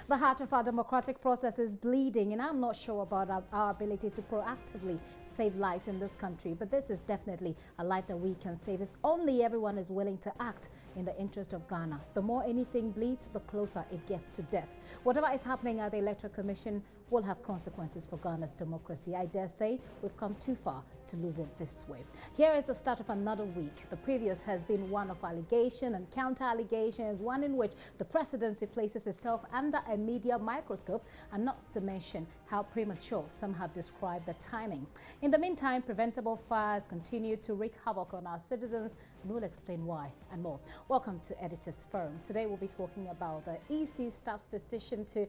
The heart of our democratic process is bleeding, and I'm not sure about our ability to proactively save lives in this country. But this is definitely a life that we can save if only everyone is willing to act in the interest of Ghana. The more anything bleeds, the closer it gets to death. Whatever is happening at the Electoral Commission will have consequences for Ghana's democracy. I dare say we've come too far to lose it this way. Here is the start of another week. The previous has been one of allegation and counter-allegations, one in which the presidency places itself under a media microscope, and not to mention how premature some have described the timing. In the meantime, preventable fires continue to wreak havoc on our citizens, and we'll explain why and more. Welcome to Editor's Forum. Today we'll be talking about the EC staff petition to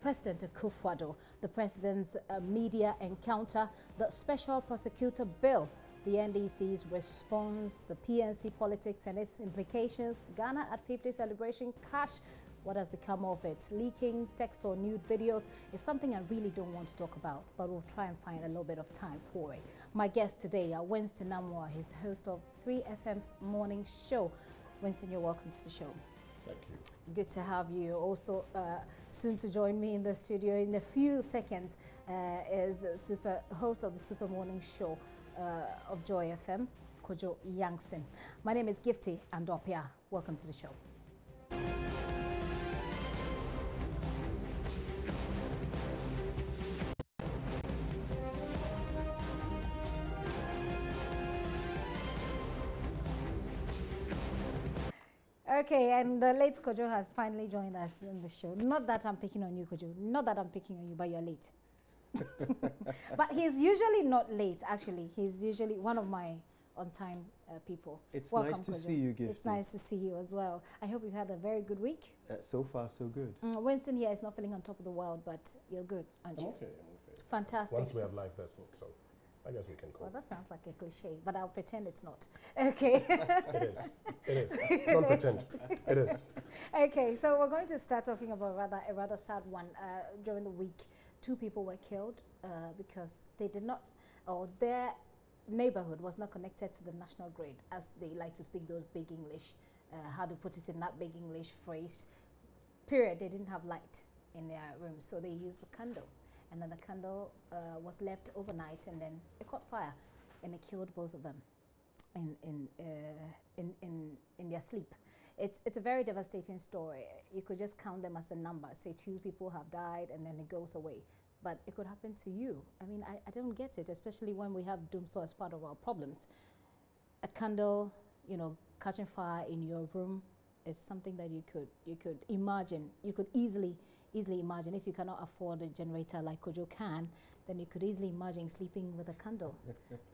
President Akufo-Addo, the president's media encounter, the special prosecutor bill, the NDC's response, the PNC politics and its implications, Ghana at 50 celebration cash. What has become of it? Leaking sex or nude videos is something I really don't want to talk about, but we'll try and find a little bit of time for it. My guests today are Winston Namwa. He's host of 3FM's morning show. Winston, you're welcome to the show. Thank you. Good to have you. Also, soon to join me in the studio in a few seconds is host of the Super Morning Show of Joy FM, Kojo Yangson. My name is Gifty Andopia. Welcome to the show. Okay, and the late Kojo has finally joined us in the show. Not that I'm picking on you, Kojo. Not that I'm picking on you, but you're late. But he's usually not late, actually. He's usually one of my on-time people. It's Welcome, nice to Kojo. see you, Gifty. It's nice to see you as well. I hope you've had a very good week. So far, so good. Winston here is not feeling on top of the world, but you're good, aren't you? I'm okay. Fantastic. Once we have life, that's hope, so I guess we can call. Well, that sounds like a cliche, but I'll pretend it's not. Okay. It is. It is. Don't pretend. It is. Okay, so we're going to start talking about a rather sad one. During the week, 2 people were killed because they did not, or their neighborhood was not connected to the national grid, as they like to speak those big English, how to put it in that big English phrase. Period. They didn't have light in their room, so they used a candle. And then the candle was left overnight, and then it caught fire, and it killed both of them in their sleep. It's a very devastating story. You could just count them as a number, say 2 people have died, and then it goes away. But it could happen to you. I mean, I don't get it, especially when we have doomsday as part of our problems. A candle, you know, catching fire in your room is something that you could imagine. You could easily imagine. If you cannot afford a generator like Kojo can, then you could easily imagine sleeping with a candle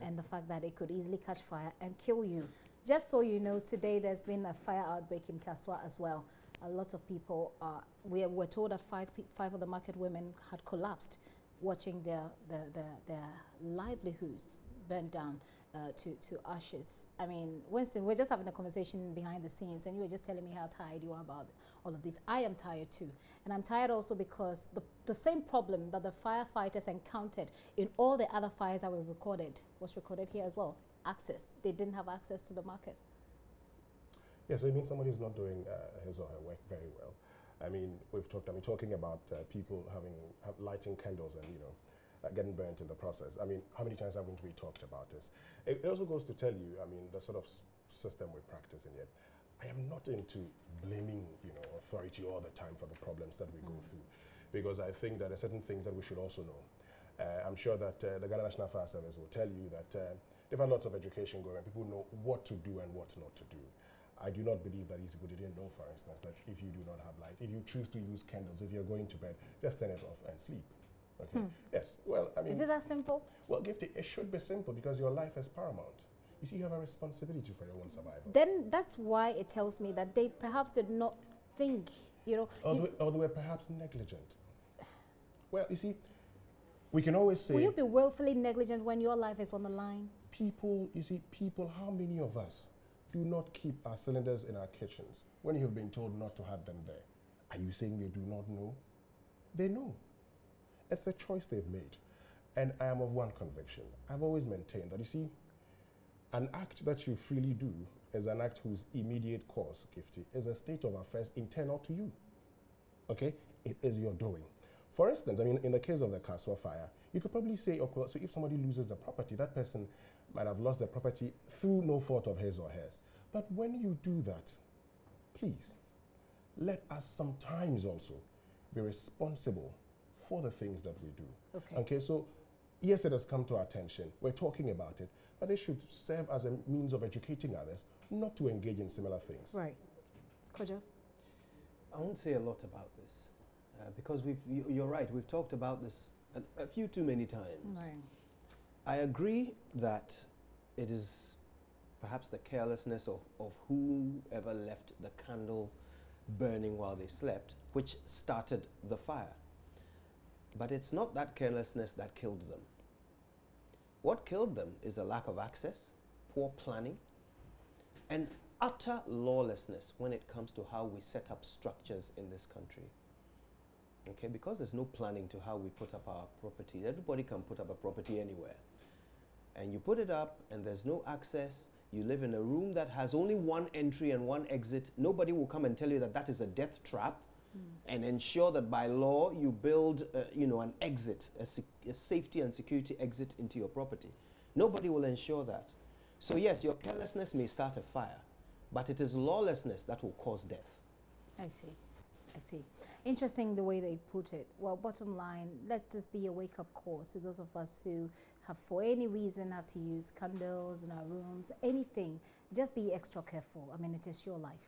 and the fact that it could easily catch fire and kill you. Just so you know, today there's been a fire outbreak in Kaswa as well. A lot of people we were told that five of the market women had collapsed, watching their livelihoods burn down to ashes. I mean, Winston, we're just having a conversation behind the scenes, and you were just telling me how tired you are about all of this. I am tired too, and I'm tired also because the same problem that the firefighters encountered in all the other fires that were recorded was recorded here as well. Access. They didn't have access to the market. Yeah, so it means somebody's not doing his or her work very well. I mean, talking about people lighting candles and, getting burnt in the process. I mean, how many times haven't we talked about this? It also goes to tell you, I mean, the sort of system we practice in here. I am not into blaming, authority all the time for the problems that we go through, because I think that there are certain things that we should also know. I'm sure that the Ghana National Fire Service will tell you that they've had lots of education going on. People know what to do and what not to do. I do not believe that these people didn't know, for instance, that if you do not have light, if you choose to use candles, if you're going to bed, just turn it off and sleep. Okay. Yes. Well, I mean, is it that simple? Well, Gifty, it should be simple because your life is paramount. You see, you have a responsibility for your own survival. Then that's why it tells me that they perhaps did not think, or they were perhaps negligent. Well, you see, we can always say... Will you be willfully negligent when your life is on the line? People, how many of us do not keep our cylinders in our kitchens when you have been told not to have them there? Are you saying they do not know? They know. It's a choice they've made. And I am of one conviction. I've always maintained that, you see, an act that you freely do is an act whose immediate cause, Gifty, is a state of affairs internal to you. Okay? it is your doing. For instance, I mean, in the case of the Kaswa fire, you could probably say, okay, well, so if somebody loses the property, that person might have lost the property through no fault of his or hers. But when you do that, please, let us sometimes also be responsible for the things that we do. Okay, so yes, it has come to our attention. We're talking about it, but they should serve as a means of educating others not to engage in similar things. Right. Kojo? I won't say a lot about this because you're right, we've talked about this a few too many times. Right. I agree that it is perhaps the carelessness of whoever left the candle burning while they slept, which started the fire. But it's not that carelessness that killed them. What killed them is a lack of access, poor planning, and utter lawlessness when it comes to how we set up structures in this country. Okay, because there's no planning to how we put up our property. Everybody can put up a property anywhere. And you put it up and there's no access. You live in a room that has only one entry and one exit. Nobody will come and tell you that that is a death trap and ensure that by law you build an exit, a safety and security exit into your property. Nobody will ensure that. So yes, your carelessness may start a fire, but it is lawlessness that will cause death. I see. I see. Interesting the way they put it. Well, bottom line, let this be a wake-up call to those of us who have, for any reason, have to use candles in our rooms, anything. Just be extra careful. I mean, it is your life.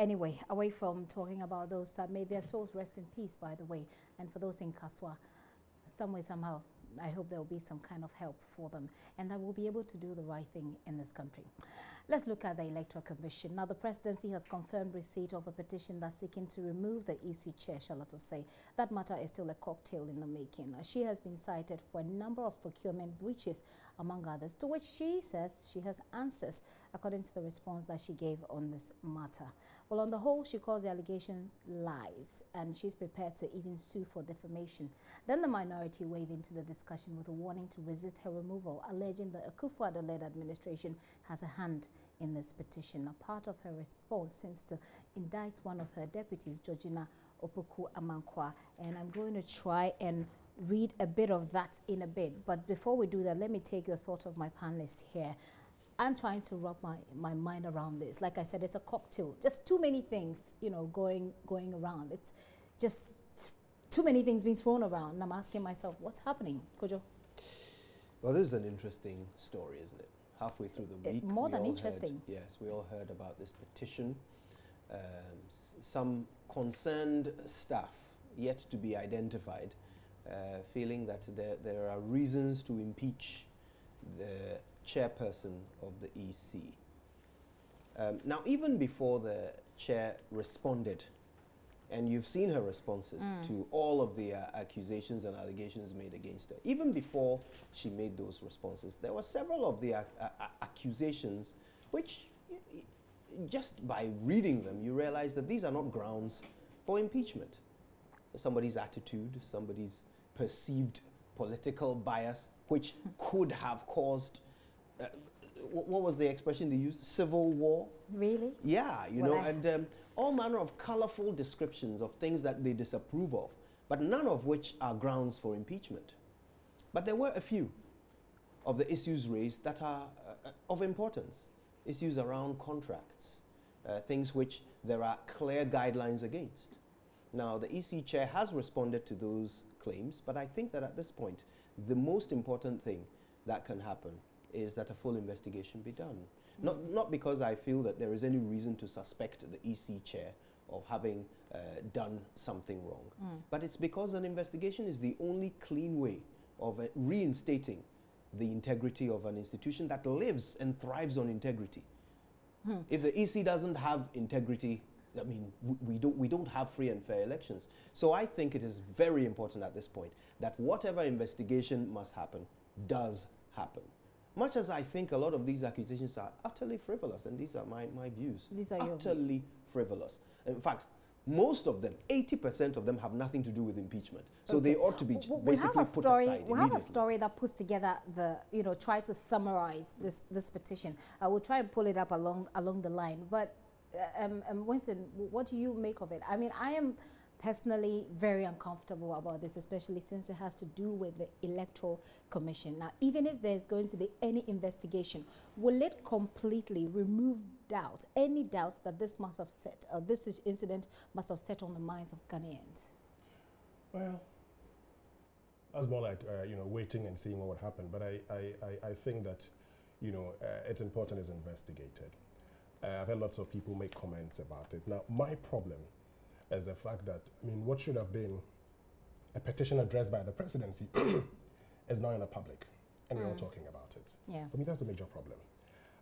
Anyway, away from talking about those, may their souls rest in peace, by the way. And for those in Kaswa, some way, somehow, I hope there will be some kind of help for them and that we'll be able to do the right thing in this country. Let's look at the Electoral Commission. Now, the presidency has confirmed receipt of a petition that's seeking to remove the EC chair, Charlotte say. That matter is still a cocktail in the making. She has been cited for a number of procurement breaches, among others, to which she says she has answers, according to the response that she gave on this matter. Well, on the whole, she calls the allegations lies, and she's prepared to even sue for defamation. Then the minority wave into the discussion with a warning to resist her removal, alleging the Akufo-Addo-led administration has a hand in this petition. A part of her response seems to indict one of her deputies, Georgina Opoku-Amankwa, and I'm going to try and read a bit of that in a bit. But before we do that, let me take the thought of my panelists here. I'm trying to wrap my mind around this. Like I said, it's a cocktail. Just too many things, going around. It's just too many things being thrown around. And I'm asking myself, what's happening? Kojo? Well, this is an interesting story, isn't it? Halfway through the week. More than interesting. Yes, we all heard about this petition. Some concerned staff, yet to be identified, feeling that there are reasons to impeach the chairperson of the EC. Now, even before the chair responded, and you've seen her responses to all of the accusations and allegations made against her, even before she made those responses, there were several of the accusations which, just by reading them, you realize that these are not grounds for impeachment. Somebody's attitude, somebody's perceived political bias, which could have caused what was the expression they used? Civil war? Really? Yeah, and all manner of colorful descriptions of things that they disapprove of, but none of which are grounds for impeachment. But there were a few of the issues raised that are of importance. Issues around contracts, things which there are clear guidelines against. Now, the EC chair has responded to those claims, but I think that at this point, the most important thing that can happen is that a full investigation be done. Not because I feel that there is any reason to suspect the EC chair of having done something wrong, but it's because an investigation is the only clean way of reinstating the integrity of an institution that lives and thrives on integrity. If the EC doesn't have integrity, I mean, we don't have free and fair elections. So I think it is very important at this point that whatever investigation must happen does happen. Much as I think a lot of these accusations are utterly frivolous, and these are my views. These are utterly frivolous. In fact, most of them, 80% of them, have nothing to do with impeachment. So they ought to be basically put aside. We have a story that puts together the, try to summarize this petition. I will try and pull it up along the line. But Winston, what do you make of it? I mean, I am personally very uncomfortable about this, especially since it has to do with the Electoral Commission. Now, even if there's going to be any investigation, will it completely remove doubt, any doubts that this must have set, or this incident must have set on the minds of Ghanaians? Well, that's more like, waiting and seeing what would happen. But I think that, it's important it's investigated. I've had lots of people make comments about it. Now, my problem is the fact that, what should have been a petition addressed by the presidency is now in the public, and we're all talking about it. Yeah. For me, that's the major problem.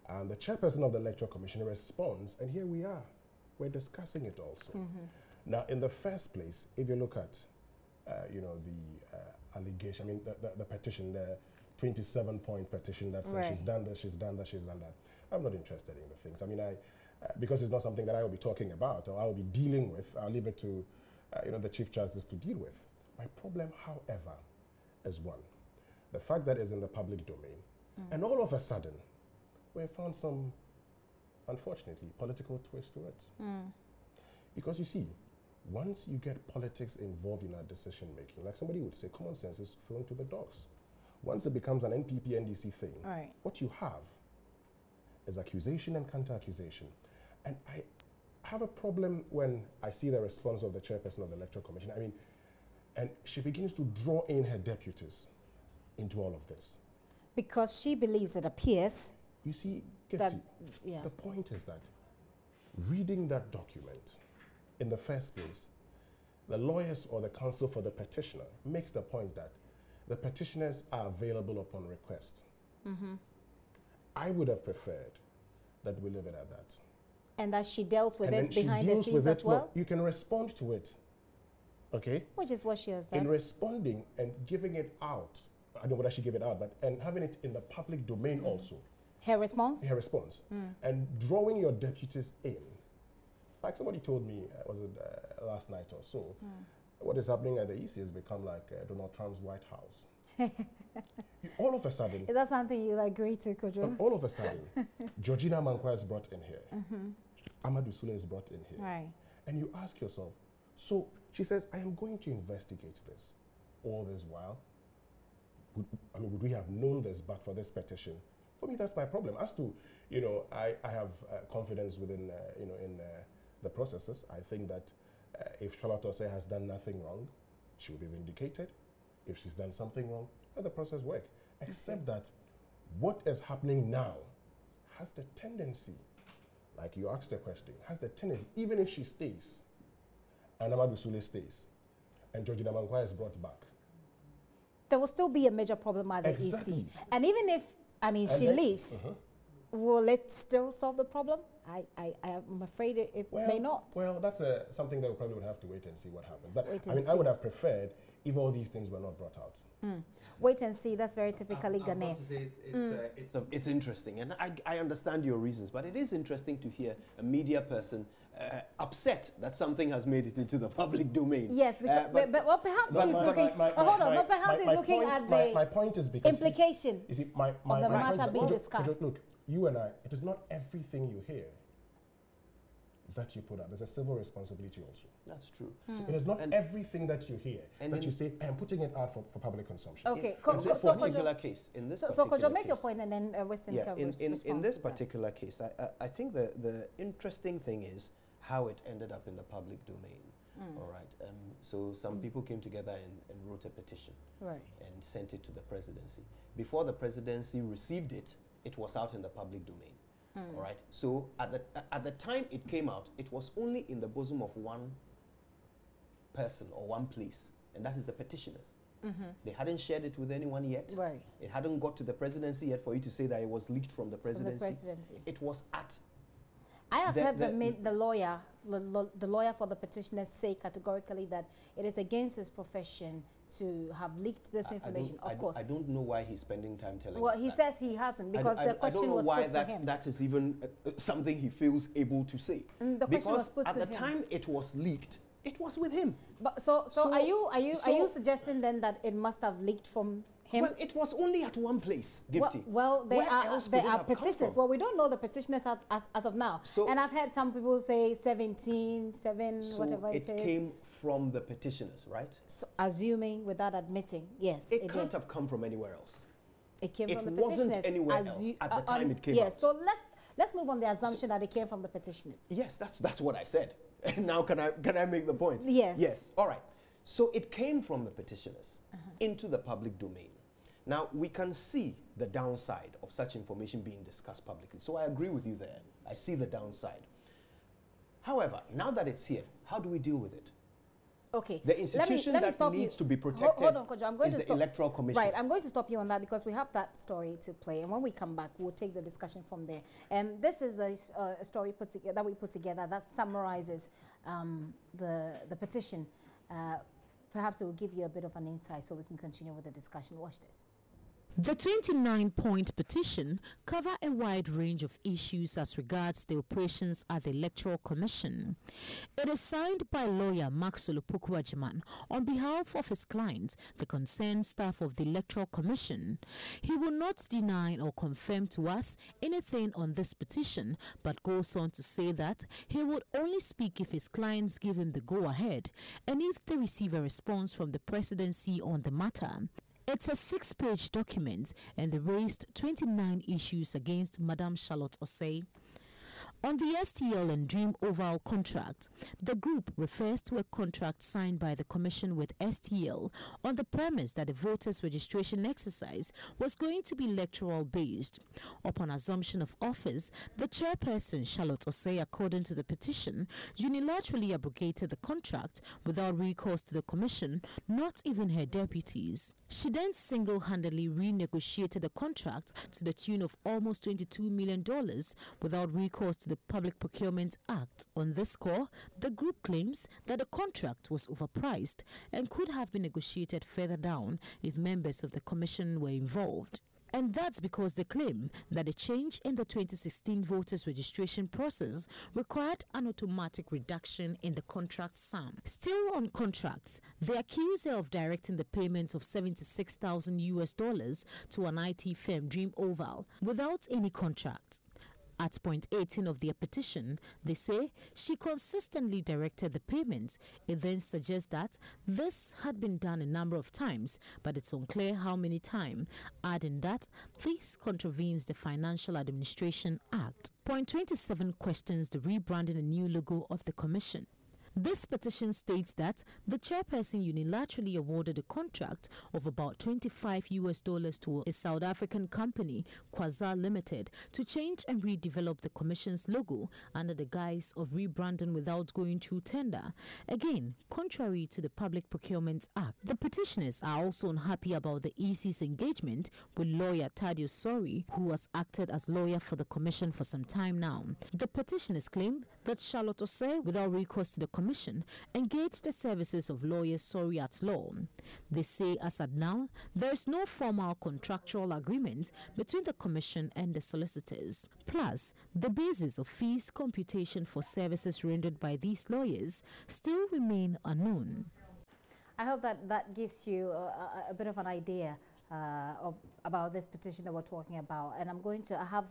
And the chairperson of the Electoral Commission responds, and here we are. We're discussing it also. Now, in the first place, if you look at, the allegation, the petition, the 27-point petition that says she's done this, she's done that, she's done that. I'm not interested in the things. Because it's not something that I will be talking about or I will be dealing with. I'll leave it to, the Chief Justice to deal with. My problem, however, is one, the fact that it's in the public domain, and all of a sudden, we have found some, unfortunately, political twist to it. Because you see, once you get politics involved in our decision making, like somebody would say, common sense is thrown to the dogs. Once it becomes an NPP-NDC thing, what you have is accusation and counter-accusation. And I have a problem when I see the response of the chairperson of the Electoral Commission. And she begins to draw in her deputies into all of this. Because she believes, it appears, you see, that, Gifty, the point is that reading that document, in the first place, the lawyers or the counsel for the petitioner makes the point that the petitioners are available upon request. I would have preferred that we leave it at that. And that she dealt with and it behind the scenes as well? No, you can respond to it, okay? Which is what she has done. In responding and giving it out, I don't know whether she gave it out, but and having it in the public domain also. Her response? Her response. And drawing your deputies in. Like somebody told me, was it last night or so, what is happening at the EC has become like Donald Trump's White House. All of a sudden. Is that something you agree to, Kojo? All of a sudden, Georgina Mankwa is brought in here. Amadou Sule is brought in here. Right. And you ask yourself, so she says, I am going to investigate this. All this while, would we have known this but for this petition? For me, that's my problem. As to, I have confidence within, in the processes. I think that if Charlotte Osei has done nothing wrong, she will be vindicated. If she's done something wrong, let the process work. Except that what is happening now has the tendency, like you asked the question, has the tendency, even if she stays, and Amadou Sule stays, and Georgina Mankwa is brought back, there will still be a major problem at the EC. And even if, she leaves, will it still solve the problem? I'm afraid it may not. Well, that's something that we probably would have to wait and see what happens. But I would have preferred if all these things were not brought out. Wait and see. That's very typically Ghanaian. It's interesting, and I understand your reasons, but it is interesting to hear a media person upset that something has made it into the public domain. Yes, because, but perhaps he's looking. Hold on, but perhaps he's looking at the my point is because implication of the matter being discussed. Look, you and I, it is not everything you hear that you put out. There's a civil responsibility also. That's true. So it is not everything that you hear that you say, I am putting it out for public consumption. Okay, in this particular case, Kojo, make your point and then Weston can respond. In this particular case, I think the interesting thing is how it ended up in the public domain. All right. So some people came together and wrote a petition and sent it to the presidency. Before the presidency received it, it was out in the public domain. All right. So at the time it came out, it was only in the bosom of one person or one place, and that is the petitioners. They hadn't shared it with anyone yet. Right. It hadn't got to the presidency yet for you to say that it was leaked from the presidency. It was at. I have heard the lawyer for the petitioners say categorically that it is against his profession to have leaked this information. Of course, I don't know why he's spending time telling us Well, he says he hasn't because the question was put to him. I don't know why that is even something he feels able to say. The question was put to him. Because at the time it was leaked, it was with him. But so are you suggesting then that it must have leaked from him. Well, it was only at one place, Gifty. Well, Where else could it have come petitioners. from? Well, we don't know the petitioners as of now. So, and I've heard some people say 17, 7, so whatever it is. it came from the petitioners, right? So, assuming without admitting, yes. It can't have come from anywhere else. It came from the It petitioners. wasn't anywhere else at the time it came yes, out. so let's move on the assumption that it came from the petitioners. Yes, that's what I said. And now can I make the point? Yes. Yes. All right. So it came from the petitioners into the public domain. Now we can see the downside of such information being discussed publicly. So I agree with you there. I see the downside. However, now that it's here, how do we deal with it? Okay. The institution that needs to be protected hold on, Kojo, I'm going is to the stop. Electoral Commission. Right, I'm going to stop you on that because we have that story to play, and when we come back, we'll take the discussion from there. This is a story that we put together that summarizes the petition. Perhaps it will give you a bit of an insight so we can continue with the discussion. Watch this. The 29-point petition covers a wide range of issues as regards the operations at the Electoral Commission. It is signed by lawyer Maxwell Opoku-Agyeman on behalf of his client, the concerned staff of the Electoral Commission. He will not deny or confirm to us anything on this petition, but goes on to say that he would only speak if his clients give him the go-ahead and if they receive a response from the presidency on the matter. It's a 6-page document, and they raised 29 issues against Madame Charlotte Osei. On the STL and Dream Oval contract, the group refers to a contract signed by the Commission with STL on the premise that the voters' registration exercise was going to be electoral-based. Upon assumption of office, the chairperson, Charlotte Osei, according to the petition, unilaterally abrogated the contract without recourse to the Commission, not even her deputies. She then single-handedly renegotiated the contract to the tune of almost $22 million without recourse to the Public Procurement Act. On this score, the group claims that the contract was overpriced and could have been negotiated further down if members of the Commission were involved. And that's because they claim that a change in the 2016 voters registration process required an automatic reduction in the contract sum. Still on contracts, they accuse her of directing the payment of $76,000 to an IT firm, Dream Oval, without any contract. At point 18 of their petition, they say she consistently directed the payments. It then suggests that this had been done a number of times, but it's unclear how many times, adding that this contravenes the Financial Administration Act. Point 27 questions the rebranding and new logo of the Commission. This petition states that the chairperson unilaterally awarded a contract of about $25 to a South African company, Quasar Limited, to change and redevelop the Commission's logo under the guise of rebranding without going through tender. Again, contrary to the Public Procurement Act. The petitioners are also unhappy about the EC's engagement with lawyer Thaddeus Sori, who has acted as lawyer for the Commission for some time now. The petitioners claim that Charlotte Osei, without recourse to the Commission, engaged the services of lawyer Sori at law. They say as at now, there is no formal contractual agreement between the Commission and the solicitors. Plus, the basis of fees computation for services rendered by these lawyers still remain unknown. I hope that gives you a bit of an idea about this petition that we're talking about. And I'm going to have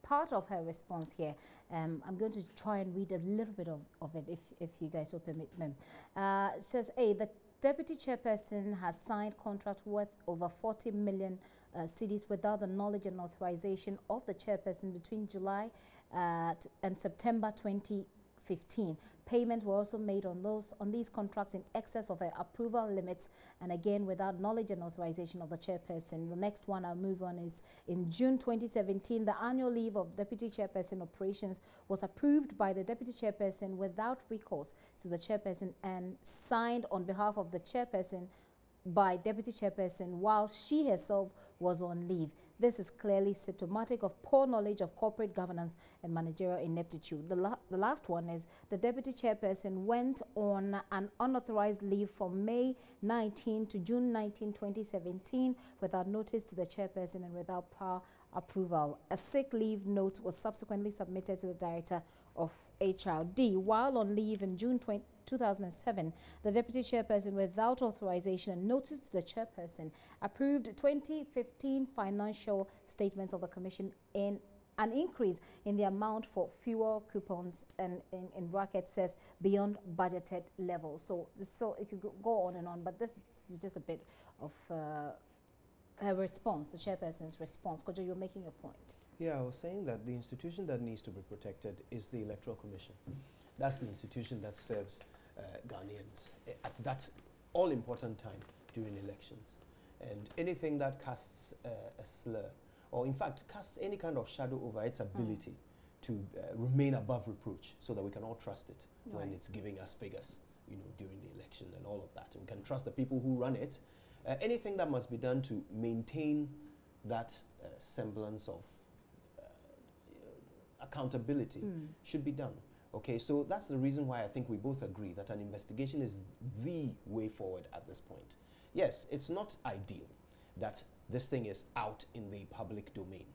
part of her response here. I'm going to try and read a little bit of it, if you guys will permit me. It says, the deputy chairperson has signed contract worth over 40 million cedis without the knowledge and authorization of the chairperson between July and September 2015. Payments were also made on these contracts in excess of her approval limits, and again without knowledge and authorization of the chairperson. The next one I'll move on is in June 2017, the annual leave of deputy chairperson operations was approved by the deputy chairperson without recourse to the chairperson and signed on behalf of the chairperson by deputy chairperson while she herself was on leave. This is clearly symptomatic of poor knowledge of corporate governance and managerial ineptitude. The last one is the deputy chairperson went on an unauthorized leave from May 19 to June 19, 2017 without notice to the chairperson and without prior approval. A sick leave note was subsequently submitted to the Director of HRD. While on leave in June 2007, the Deputy Chairperson, without authorization and notice to the Chairperson, approved 2015 financial statements of the Commission in an increase in the amount for fuel coupons, and in brackets says beyond budgeted levels. So it could go on and on, but this is just a bit of her response, the Chairperson's response. Kojo, you're making a point. Yeah, I was saying that the institution that needs to be protected is the Electoral Commission. That's the institution that serves Ghanaians at that all-important time during elections. And anything that casts a slur, or in fact casts any kind of shadow over its ability to remain above reproach, so that we can all trust it when it's giving us figures, during the election and all of that. And we can trust the people who run it. Anything that must be done to maintain that semblance of accountability should be done. Okay, so that's the reason why I think we both agree that an investigation is the way forward at this point. Yes, it's not ideal that this thing is out in the public domain,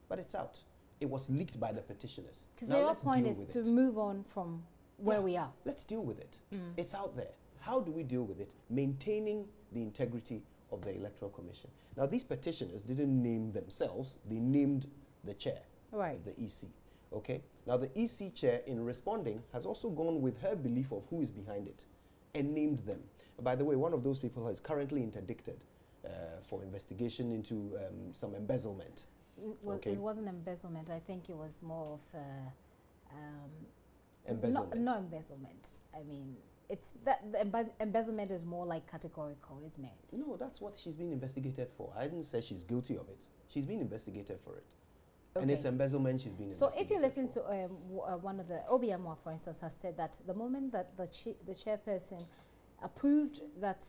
but it's out. It was leaked by the petitioners. Because your point is to move on from where we are. Let's deal with it. It's out there. How do we deal with it? Maintaining the integrity of the Electoral Commission. Now, these petitioners didn't name themselves. They named the chair of the EC. Okay? Now, the EC chair, in responding, has also gone with her belief of who is behind it and named them. By the way, one of those people is currently interdicted for investigation into some embezzlement. Well, it wasn't embezzlement. I think it was more of embezzlement. No embezzlement. I mean, it's that the embezzlement is more like categorical, isn't it? No, that's what she's being investigated for. I didn't say she's guilty of it. She's being investigated for it. Okay. And it's embezzlement she's being investigated for. So if you listen to one of the, Obiamwa, for instance, has said that the moment that the chairperson approved that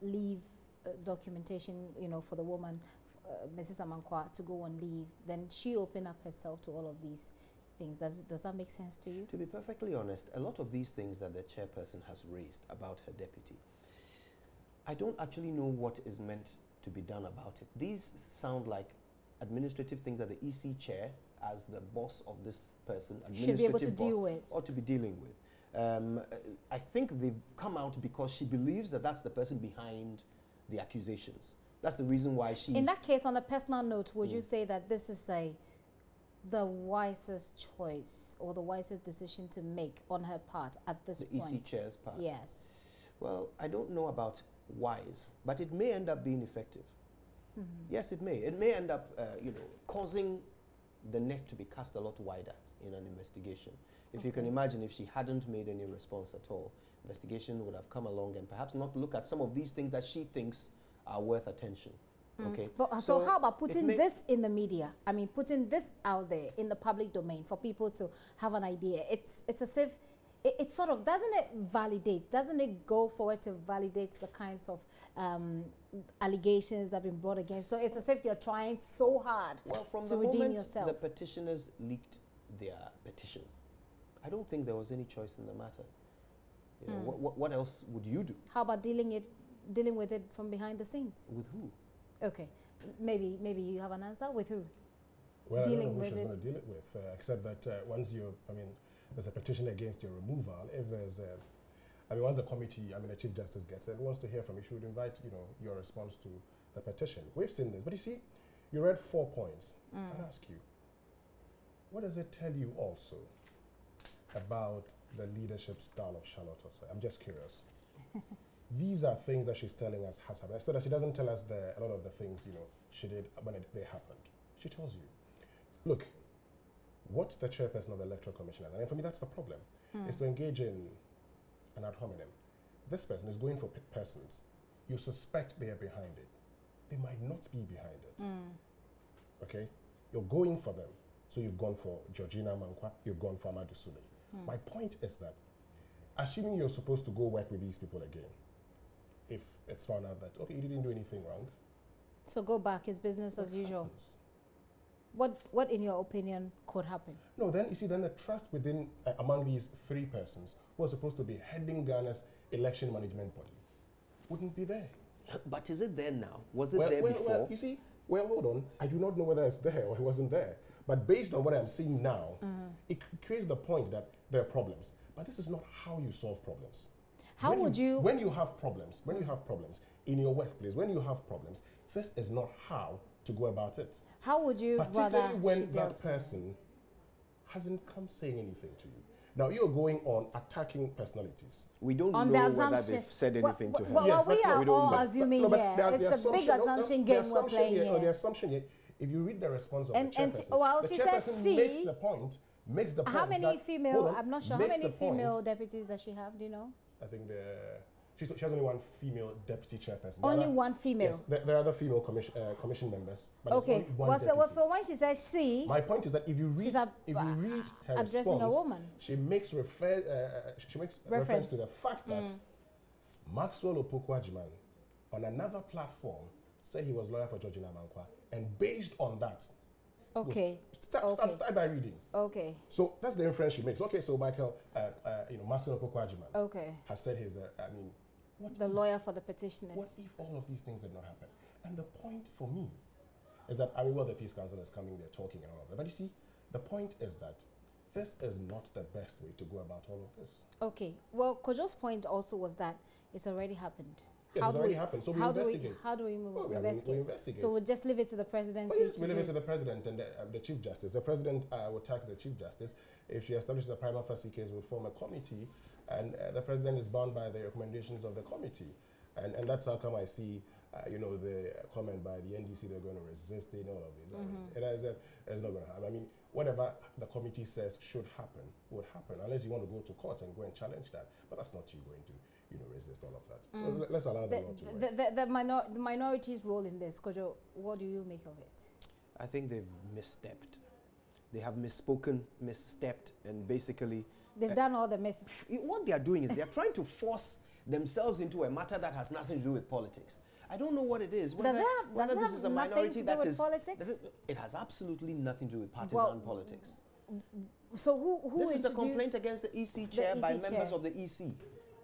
leave documentation, for the woman, Mrs. Amankwa, to go on leave, then she opened up herself to all of these things. Does that make sense to you? To be perfectly honest, a lot of these things that the chairperson has raised about her deputy, I don't actually know what is meant to be done about it. These sound like administrative things that the EC chair, as the boss of this person, should be able to deal with, ought to be dealing with. I think they've come out because she believes that that's the person behind the accusations. That's the reason why she's... In that case, on a personal note, would you say that this is the wisest choice or the wisest decision to make on her part at this point? The EC chair's part? Yes. Well, I don't know about wise, but it may end up being effective. Yes, it may. It may end up, causing the net to be cast a lot wider in an investigation. If you can imagine, if she hadn't made any response at all, investigation would have come along and perhaps not look at some of these things that she thinks are worth attention. Okay. But so how about putting this in the media? I mean, putting this out there in the public domain for people to have an idea. It's as if it sort of, doesn't it go forward to validate the kinds of allegations that have been brought against? So it's as if you're trying so hard to redeem yourself. The petitioners leaked their petition, I don't think there was any choice in the matter. What else would you do? How about dealing with it from behind the scenes? With who? Okay, maybe you have an answer. With who? Well, I don't know who she's going to deal it with, except that once there's a petition against your removal. If there's once the committee, the Chief Justice gets it and wants to hear from you, she would invite, your response to the petition. We've seen this, but you see, you read 4 points. I'd ask you, what does it tell you also about the leadership style of Charlotte Osei? I'm just curious. These are things that she's telling us has happened. So that she doesn't tell us a lot of the things, she did when they happened. She tells you, look, what the chairperson of the Electoral Commission has, and for me that's the problem, is to engage in an ad hominem. This person is going for persons. You suspect they are behind it. They might not be behind it. Okay? You're going for them. So you've gone for Georgina Mankwa, you've gone for Amadou Sule. My point is that, assuming you're supposed to go work with these people again, if it's found out that, okay, you didn't do anything wrong. So go back, it's business as usual. What, in your opinion, could happen? No, then, you see, then the trust within, among these 3 persons who are supposed to be heading Ghana's election management body wouldn't be there. But is it there now? Was it there before? Well, you see, well, hold on, I do not know whether it's there or it wasn't there. But based on what I'm seeing now, it creates the point that there are problems. But this is not how you solve problems. How would you... When you have problems in your workplace, when you have problems, this is not how to go about it. How would you particularly when that person hasn't come saying anything to you. Now you're going on attacking personalities. We don't know whether they've said anything to her. Well, we are all assuming here. It's a big assumption game we're playing here. The assumption here, if you read the response of the chairperson, well, the she chairperson says she makes the point. How many female? I'm not sure. How many female point, deputies does she have? Do you know? I think she has only one female deputy chairperson. Only one female. Yes, there are other female commission members. But okay. One so when she says she, my point is that if you read her response, a woman. She makes reference to the fact that Maxwell Opoku-Agyeman on another platform said he was lawyer for Georgina Amankwa, and based on that, start by reading. Okay. So that's the inference she makes. Okay, so Michael, Maxwell Opoku-Agyeman has said he's the lawyer for the petitioners. What if all of these things did not happen? And the point for me is that, the Peace Council is coming there talking and all of that. But you see, the point is that this is not the best way to go about all of this. Okay. Well, Kojo's point also was that it's already happened. Yes, it's already happened. So we investigate. How do we move? We investigate. So we'll just leave it to the presidency. Yes, we leave it to the president and the chief justice. The president will tax the chief justice. If she establishes a prima facie case, would form a committee, and the president is bound by the recommendations of the committee. And that's how come I see, the comment by the NDC, they're going to resist it and all of this. And I said, it's not going to happen. I mean, whatever the committee says should happen, would happen, unless you want to go to court and go and challenge that. But that's not you going to, resist all of that. So let's allow the law to work. The minority's role in this, Kojo, what do you make of it? I think they've misstepped. They have misspoken, misstepped, and basically... They've done all the misses. What they are doing is they are trying to force themselves into a matter that has nothing to do with politics. I don't know what it is. Whether this is a minority that is... It has absolutely nothing to do with partisan politics. So who This is a complaint against the EC chair by members of the EC.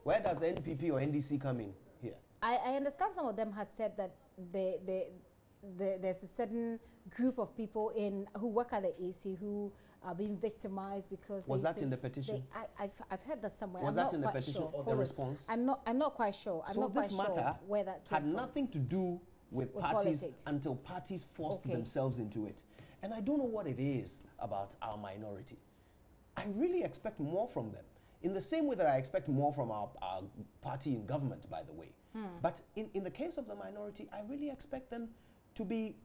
Where does the NPP or NDC come in here? I understand some of them had said that there's a certain group of people who work at the EC who are being victimized because... Was that in the petition? I've heard that somewhere. Was that in the petition or the response? I'm not quite sure. So this matter had nothing to do with parties politics. Until parties forced themselves into it. And I don't know what it is about our minority. I really expect more from them. In the same way that I expect more from our party in government, by the way. But in the case of the minority, I really expect them to be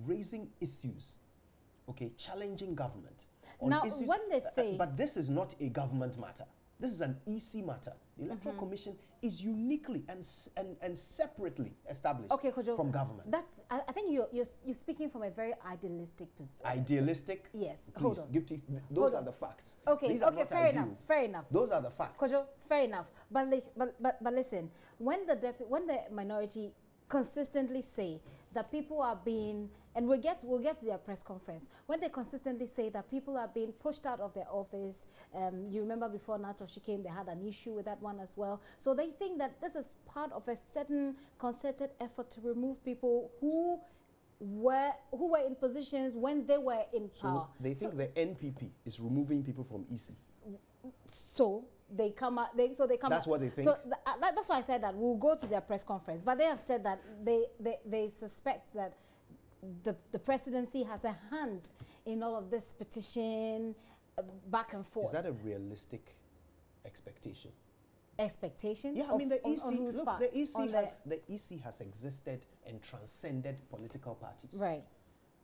raising issues, challenging government. Now, issues, when they say... but this is not a government matter. This is an EC matter. The Electoral Commission is uniquely and separately established from government. I think you're speaking from a very idealistic position. Idealistic? Yes. Please, hold on. Those are the facts. Okay. These are not fair ideals. enough. Fair enough. Those are the facts. Kojo, fair enough. But listen, when the minority consistently say that people are being, and we'll get to their press conference, when they consistently say that people are being pushed out of their office, you remember before Natoshi came, they had an issue with that one as well. So they think that this is part of a certain concerted effort to remove people who were in positions when they were in power. So they think the NPP is removing people from EC. So they come out. That's what they think. So that's why I said that we'll go to their press conference. But they have said that they suspect that the presidency has a hand in all of this petition back and forth. Is that a realistic expectation? Expectation? Yeah, I mean the EC has existed and transcended political parties. Right.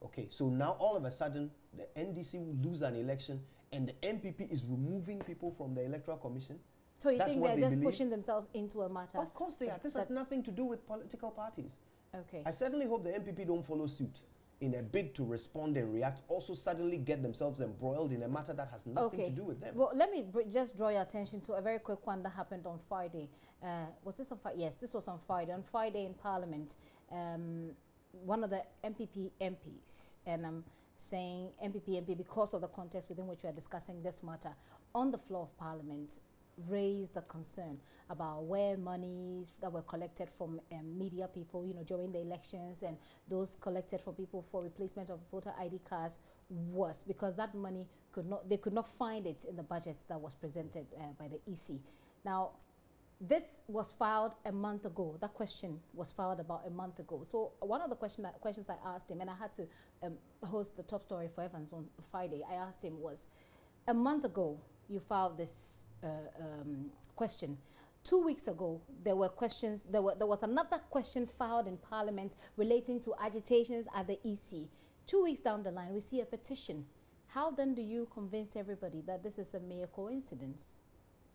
Okay, so now all of a sudden the NDC will lose an election and the NPP is removing people from the Electoral Commission. So you think they're just pushing themselves into a matter? Of course they are. This has nothing to do with political parties. Okay. I certainly hope the NPP don't follow suit in a bid to respond and react, also suddenly get themselves embroiled in a matter that has nothing to do with them. Well, let me just draw your attention to a very quick one that happened on Friday. Was this on Friday? Yes, this was on Friday. On Friday in Parliament, one of the MPP MPs, and I'm saying MPP MP because of the context within which we are discussing this matter, on the floor of Parliament, raised the concern about where monies that were collected from media people, during the elections, and those collected from people for replacement of voter ID cards was because that money they could not find it in the budgets that was presented by the EC. Now, this was filed a month ago. That question was filed about a month ago. So one of the questions I asked him, and I had to host the top story for Evans on Friday, I asked him was, a month ago you filed this question. 2 weeks ago there were questions. There was another question filed in Parliament relating to agitations at the EC. 2 weeks down the line we see a petition. How then do you convince everybody that this is a mere coincidence?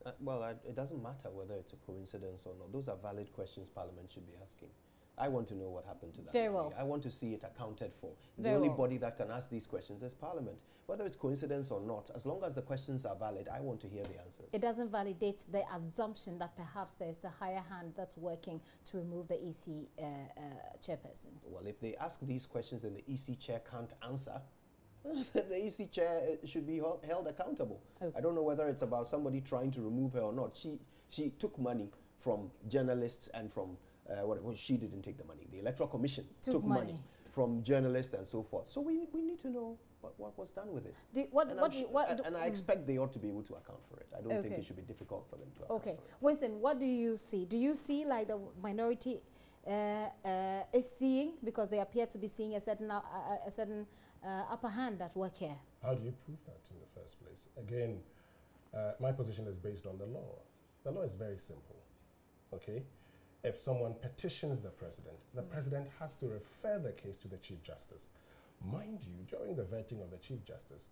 It doesn't matter whether it's a coincidence or not. Those are valid questions Parliament should be asking. I want to know what happened to that Very money. well. I want to see it accounted for. Very the only well. body that can ask these questions is Parliament. Whether it's coincidence or not, as long as the questions are valid, I want to hear the answers. It doesn't validate the assumption that perhaps there's a higher hand that's working to remove the EC chairperson. Well, if they ask these questions and the EC chair can't answer, the EC chair should be held accountable. Okay. I don't know whether it's about somebody trying to remove her or not. She took money from journalists and from she didn't take the money. The Electoral Commission took money from journalists and so forth. So we need to know what was done with it. And I expect they ought to be able to account for it. I don't think it should be difficult for them to account for it. Winston, what do you see? Do you see like the minority is seeing, because they appear to be seeing a certain upper hand at work here? How do you prove that in the first place? Again, my position is based on the law. The law is very simple, okay? If someone petitions the president has to refer the case to the Chief Justice. Mind you, during the vetting of the Chief Justice,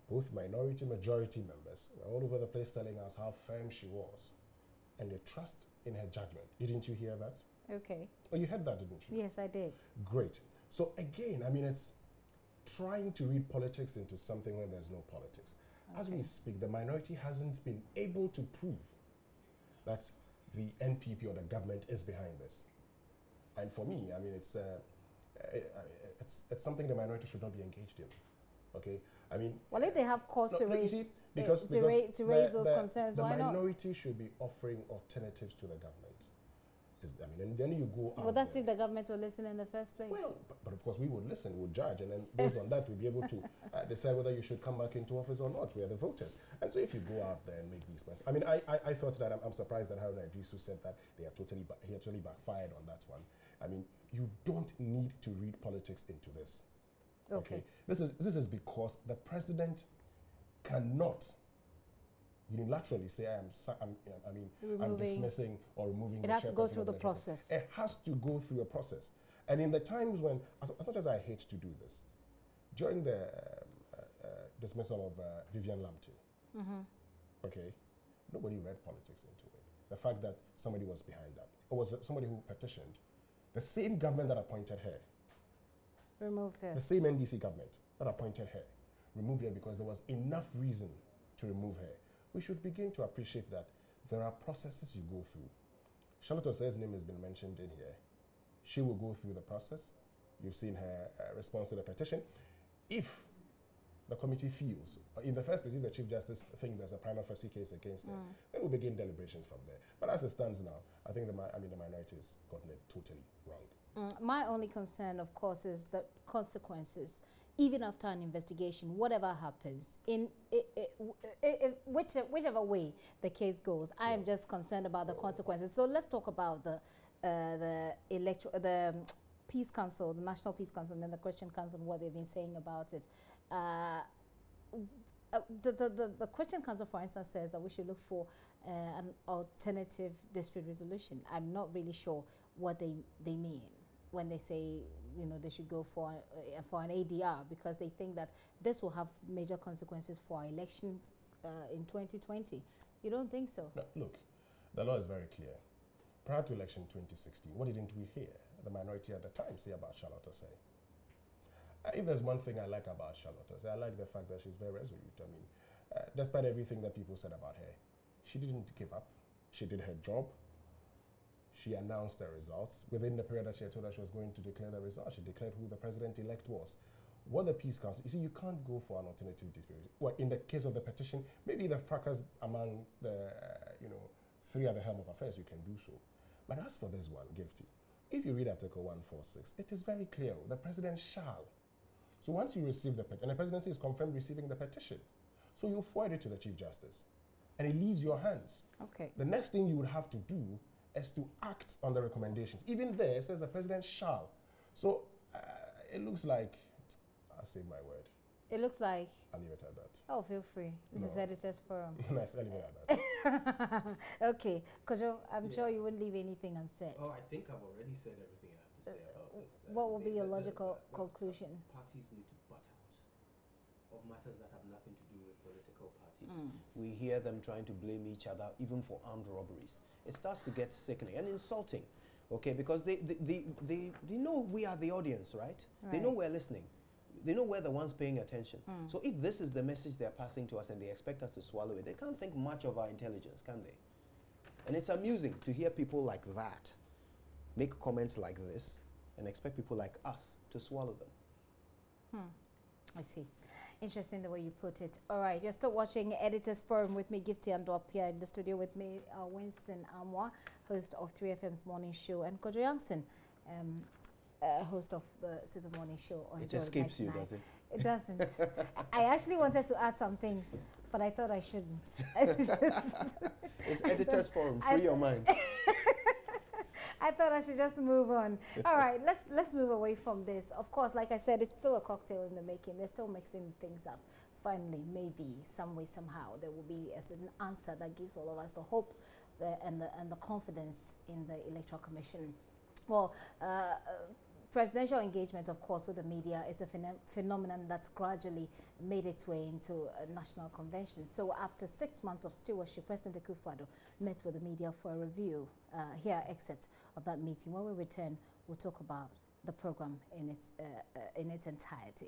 both minority, majority members were all over the place telling us how firm she was and they trust in her judgment. Didn't you hear that? Okay. Oh, you heard that, didn't you? Yes, I did. Great. So again, I mean, it's trying to read politics into something when there's no politics. As we speak, the minority hasn't been able to prove that the NPP or the government is behind this. And for me, I mean, it's something the minority should not be engaged in. Okay? I mean, well, if they have cause to raise, because to raise those concerns, the why not? The minority should be offering alternatives to the government. And then you go out. Well, that's if the government will listen in the first place. Well, but of course we would listen, we'll judge, and then based on that we'll be able to decide whether you should come back into office or not. We are the voters. And so if you go out there and make these plans, I mean, I thought that I'm surprised that Haruna Idrisu said that he actually backfired on that one. I mean, you don't need to read politics into this. Okay. This is because the president cannot unilaterally say I'm dismissing or removing. It has to go through the process. It has to go through a process. And in the times when, as much as I hate to do this, during the dismissal of Vivian Lamte, okay, nobody read politics into it. The fact that somebody was behind that, or was somebody who petitioned, the same government that appointed her, removed her. The same NDC government that appointed her, removed her because there was enough reason to remove her. We should begin to appreciate that there are processes you go through. Charlotte Osei's name has been mentioned in here. She will go through the process. You've seen her response to the petition. If the committee feels, in the first place, if the Chief Justice thinks there's a prima facie case against her, then we'll begin deliberations from there. But as it stands now, I think the minority has gotten it totally wrong. My only concern, of course, is the consequences. Even after an investigation, whatever happens, whichever way the case goes, I am just concerned about the consequences. So let's talk about the Peace Council, the National Peace Council, and then the Christian Council, what they've been saying about it. The Christian Council, for instance, says that we should look for an alternative dispute resolution. I'm not really sure what they mean when they say, you know, they should go for an ADR, because they think that this will have major consequences for our elections in 2020. You don't think so? No, look, the law is very clear. Prior to election 2016, what didn't we hear the minority at the time say about Charlotte Osei? If there's one thing I like about Charlotte Osei, I like the fact that she's very resolute. I mean, despite everything that people said about her, she didn't give up. She did her job. She announced the results. Within the period that she had told us she was going to declare the results, she declared who the president-elect was. what the Peace Council, you see, you can't go for an alternative dispute. Well, in the case of the petition, maybe the fracas among the, three at the helm of affairs, you can do so. But as for this one, Gifty, if you read Article 146, it is very clear. The president shall. So once you receive the petition, and the presidency is confirmed receiving the petition, so you forward it to the Chief Justice, and it leaves your hands. Okay. The next thing you would have to do is to act on the recommendations. Even there, it says the president shall. So it looks like, I'll say my word. It looks like. I'll leave it at that. Oh, feel free. This is Editors Forum. Nice, I'll leave it at that. Okay, Kojo, I'm sure you wouldn't leave anything unsaid. Oh, I think I've already said everything I have to say about this. What would be your logical conclusion? Parties need to butt out of matters that have nothing to do with political parties. We hear them trying to blame each other even for armed robberies. It starts to get sickening and insulting, okay, because they know we are the audience, right? They know we're listening. They know we're the ones paying attention. So if this is the message they're passing to us and they expect us to swallow it, they can't think much of our intelligence, can they? And it's amusing to hear people like that make comments like this and expect people like us to swallow them. I see. Interesting the way you put it. All right, you're still watching Editors Forum with me, Gifty Andop, here in the studio with me, Winston Amwa, host of 3FM's morning show, and Kojo Youngson, host of the Super Morning Show on It escapes you, does it? It doesn't. I actually wanted to add some things, but I thought I shouldn't. It's Editors Forum, free your mind. I thought I should just move on. All right, let's move away from this. Of course, like I said, it's still a cocktail in the making. They're still mixing things up. Finally, maybe some way, somehow, there will be an answer that gives all of us the hope and the confidence in the Electoral Commission. Well, presidential engagement, of course, with the media is a phenomenon that's gradually made its way into a national convention. So after 6 months of stewardship, President Akufo-Addo met with the media for a review. Here are excerpts of that meeting. When we return, we'll talk about the program in its entirety.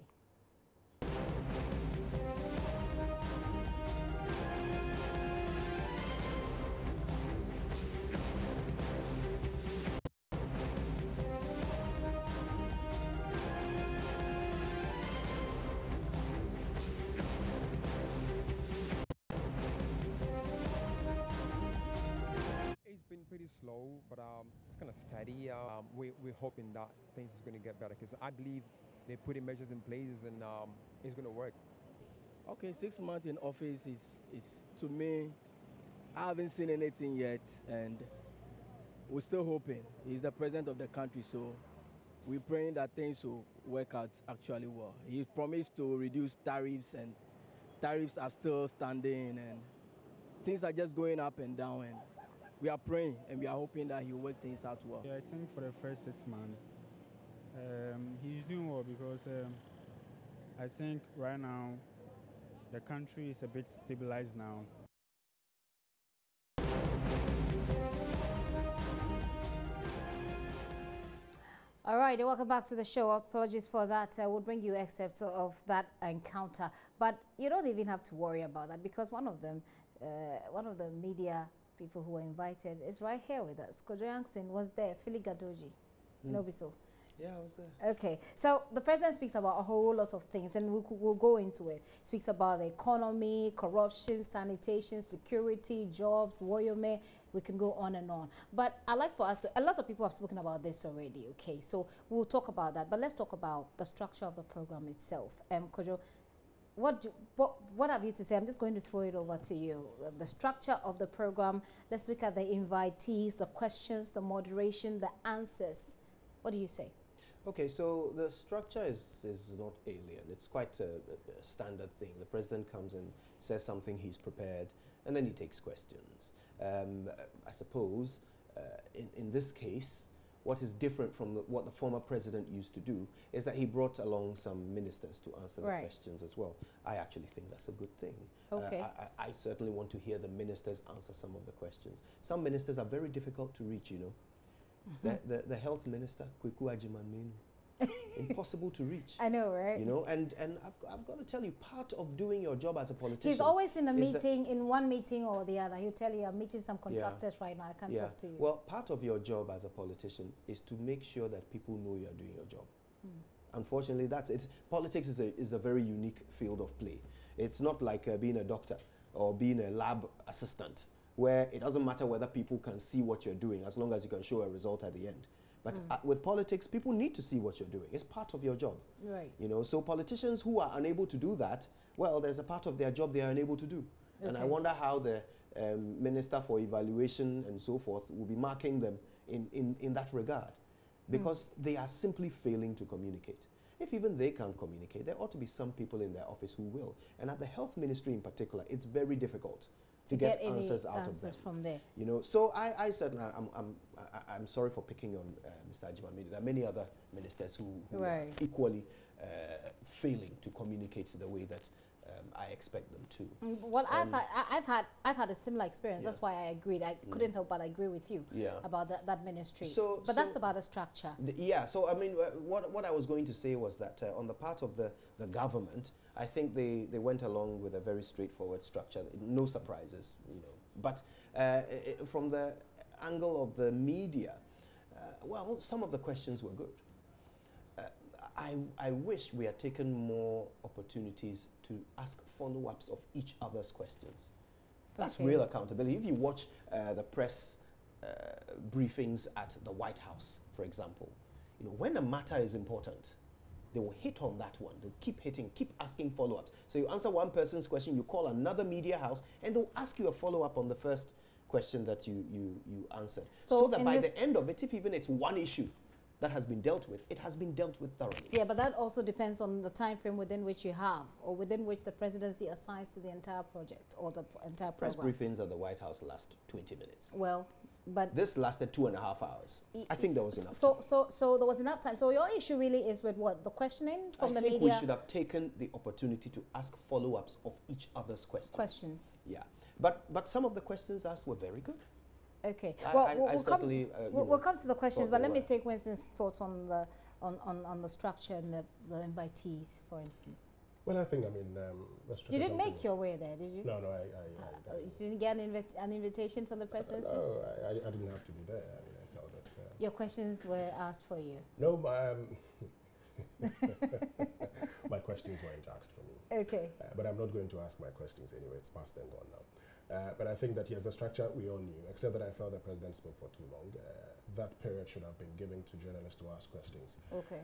Pretty slow, but it's kind of steady. We're hoping that things is going to get better because I believe they're putting measures in place and it's going to work. Okay, 6 months in office is to me, I haven't seen anything yet, and we're still hoping. He's the president of the country, so we're praying that things will work out actually well. He promised to reduce tariffs, and tariffs are still standing, and things are just going up and down. And we are praying and we are hoping that he'll work things out well. Yeah, I think for the first 6 months, he's doing well because I think right now the country is a bit stabilized now. All right, welcome back to the show. Apologies for that. We'll bring you excerpts of that encounter. But you don't even have to worry about that because one of the media people who were invited is right here with us. Kojo Youngson was there, Philly Gadoji. You know, so. Yeah, I was there. Okay, so the president speaks about a whole lot of things, and we'll go into it. Speaks about the economy, corruption, sanitation, security, jobs, Woyome. We can go on and on. But I'd like for us to, a lot of people have spoken about this already, okay? So we'll talk about that, but let's talk about the structure of the program itself. Kojo, what have you to say? I'm just going to throw it over to you. The structure of the program. Let's look at the invitees, the questions, the moderation, the answers. What do you say? Okay, so the structure is not alien. It's quite a standard thing. The president comes and says something, he's prepared, and then he takes questions. I suppose in this case, what is different from what the former president used to do is that he brought along some ministers to answer the questions as well. I actually think that's a good thing. Okay. I certainly want to hear the ministers answer some of the questions. Some ministers are very difficult to reach, you know. The health minister, Kweku Agyeman-Menu, impossible to reach. I know, right? You know, and I've got to tell you, part of doing your job as a politician. He's always in a meeting, in one meeting or the other. He'll tell you, I'm meeting some contractors right now. I can't talk to you. Well, part of your job as a politician is to make sure that people know you're doing your job. unfortunately, that's it. Politics is a very unique field of play. It's not like being a doctor or being a lab assistant, where it doesn't matter whether people can see what you're doing as long as you can show a result at the end. But with politics, people need to see what you're doing. It's part of your job. Right. You know, so politicians who are unable to do that, well, there's a part of their job they are unable to do. Okay. And I wonder how the Minister for Evaluation and so forth will be marking them in that regard, because they are simply failing to communicate. If even they can't communicate, there ought to be some people in their office who will. And at the Health Ministry in particular, it's very difficult to get answers out of them from there. You know, so I certainly, I'm sorry for picking on Mr. Ajimamidi. There are many other ministers who are equally failing to communicate the way that I expect them to. Well, I've had a similar experience. That's why I agreed. I couldn't help but agree with you about that ministry. But that's about the structure. So I mean, what I was going to say was that on the part of the government, I think they went along with a very straightforward structure, no surprises, you know. But from the angle of the media, well, some of the questions were good. I wish we had taken more opportunities to ask follow-ups of each other's questions. That's real accountability. If you watch the press briefings at the White House, for example, you know, when a matter is important, they will hit on that one. They'll keep hitting, keep asking follow-ups. So you answer one person's question, you call another media house, and they'll ask you a follow-up on the first question that you answered. So that by the end of it, if even it's one issue that has been dealt with, it has been dealt with thoroughly. Yeah, but that also depends on the time frame within which you have, or within which the presidency assigns to the entire project or the entire program. Press briefings at the White House last 20 minutes. Well, but this lasted 2.5 hours. I think there was enough time. So there was enough time. So your issue really is with what? The questioning from the media? I think we should have taken the opportunity to ask follow-ups of each other's questions. Yeah. But some of the questions asked were very good. Okay. We'll come to the questions, but let me take Winston's thoughts on the structure and the invitees, for instance. Well, I think, I mean, you didn't make your way there, did you? No, you didn't get an invitation from the presidency? No, I didn't have to be there. I mean, I felt that. Your questions were asked for you? No, my questions weren't asked for me. Okay. But I'm not going to ask my questions anyway. It's past and gone now. But I think that, yes, the structure we all knew, except that I felt the president spoke for too long. That period should have been given to journalists to ask questions. Okay.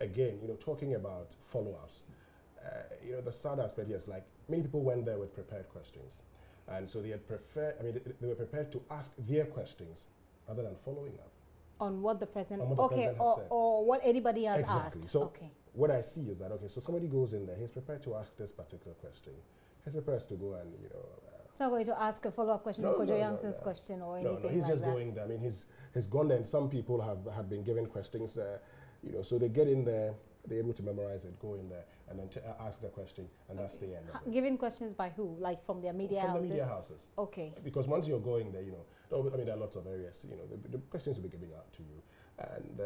Again, you know, talking about follow-ups, you know, the sad aspect, yes, like many people went there with prepared questions. And so they were prepared to ask their questions rather than following up. On what the president, said. Or what anybody has asked. So what I see is that, okay, so somebody goes in there, he's prepared to ask this particular question. He's prepared to go and, you know, it's not going to ask a follow-up question on Kojo Yanson's question or anything like that. No, he's just going there. I mean, he's gone there, and some people have been given questions, you know, so they get in there, they're able to memorize it, go in there, and then ask the question, and that's the end of it. Given questions by who? Like from their media houses? From the media houses. Okay. Because once you're going there, you know, I mean, there are lots of areas, you know, the questions will be given out to you. And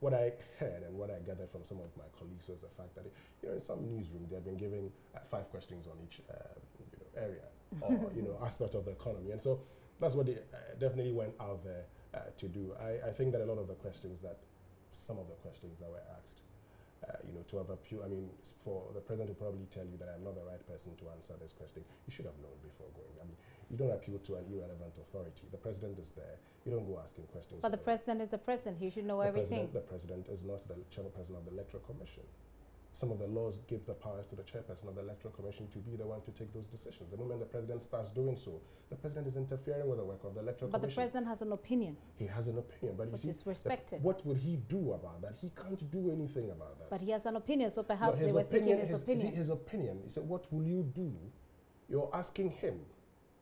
what I heard and what I gathered from some of my colleagues was the fact that, you know, in some newsroom, they have been giving 5 questions on each you know, area or, you know, aspect of the economy. And so that's what they definitely went out there to do. I think that a lot of the questions some of the questions that were asked, you know, to have I mean, for the president to probably tell you that I'm not the right person to answer this question, you should have known before going. I mean, you don't appeal to an irrelevant authority. The president is there. You don't go asking questions. But the president is the president. He should know everything. The president is not the chairperson of the Electoral Commission. Some of the laws give the powers to the chairperson of the Electoral Commission to be the one to take those decisions. The moment the president starts doing so, the president is interfering with the work of the Electoral Commission. But the president has an opinion. He has an opinion, but which is respected. What would he do about that? He can't do anything about that. But he has an opinion, so perhaps they were seeking his opinion. His opinion. He said, what will you do? You're asking him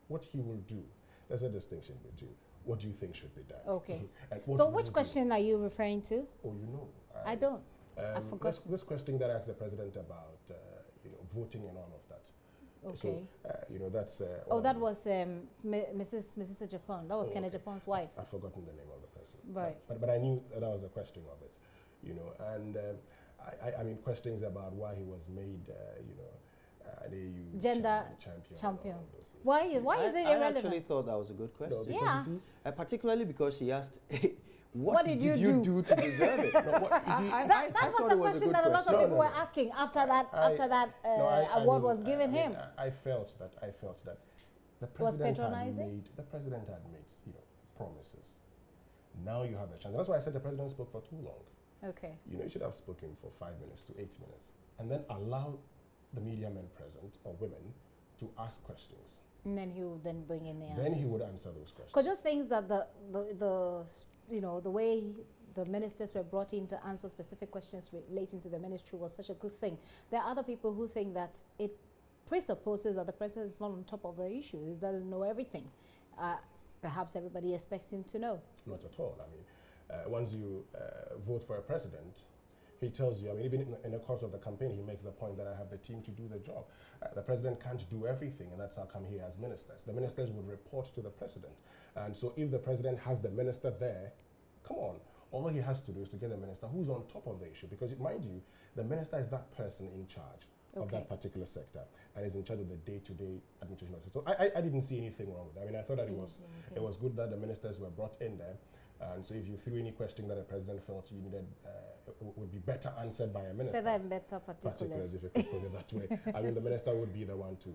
what he will do. There's a distinction between what do you think should be done. Okay. And so which question are you referring to? Oh, you know. I don't. I forgot. This question that asked the president about, you know, voting and all of that. Okay. So, you know, that's... that was Mrs. Japan. That was Kenneth Japan's wife. I've forgotten the name of the person. Right. But I knew that was a question of it, you know. And I mean, questions about why he was made, you know, an AU gender champion. Why is it irrelevant? I actually thought that was a good question. No, particularly because she asked what did you you do to deserve it? No, That was the question that a lot of people were asking after that award was given him. I felt that the president had made promises. Now you have a chance. And that's why I said the president spoke for too long. Okay. You should have spoken for 5 minutes to 8 minutes, and then allow the media men present or women to ask questions. And then he would then bring in the answers. Then he would answer those questions. Because just things that the way the ministers were brought in to answer specific questions relating to the ministry was such a good thing. There are other people who think that it presupposes that the president is not on top of the issues, he doesn't know everything. Perhaps everybody expects him to know. Not at all. I mean, once you vote for a president, he tells you, I mean, even in the course of the campaign, he makes the point that I have the team to do the job. The president can't do everything, and that's how come he has ministers. The ministers would report to the president. And so if the president has the minister there, come on, all he has to do is to get a minister who's on top of the issue. Because mind you, the minister is that person in charge of that particular sector and is in charge of the day-to-day administration of it. So I didn't see anything wrong with that. I mean, I thought that it was good that the ministers were brought in there. And so if you threw any question that the president felt you needed would be better answered by a minister. Better particulars. If you could put it that way. I mean, the minister would be the one to,